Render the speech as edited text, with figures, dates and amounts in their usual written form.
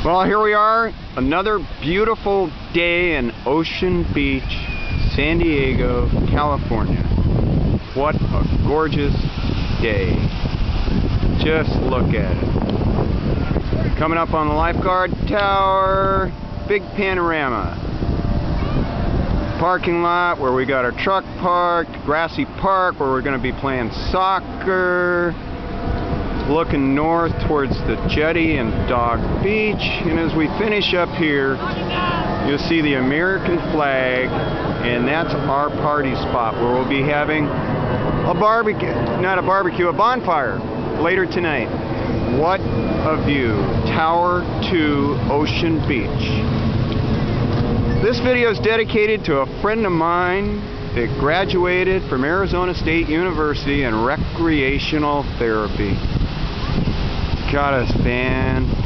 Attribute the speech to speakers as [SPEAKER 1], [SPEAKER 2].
[SPEAKER 1] Well, here we are, another beautiful day in Ocean Beach, San Diego, California. What a gorgeous day. Just look at it. Coming up on the lifeguard tower, big panorama. Parking lot where we got our truck parked, grassy park where we're going to be playing soccer. Looking north towards the jetty and Dog Beach, and as we finish up here you'll see the American flag, and that's our party spot where we'll be having a a bonfire later tonight. What a view. Tower to Ocean Beach. This video is dedicated to a friend of mine that graduated from Arizona State University in recreational therapy. God, it's fantastic.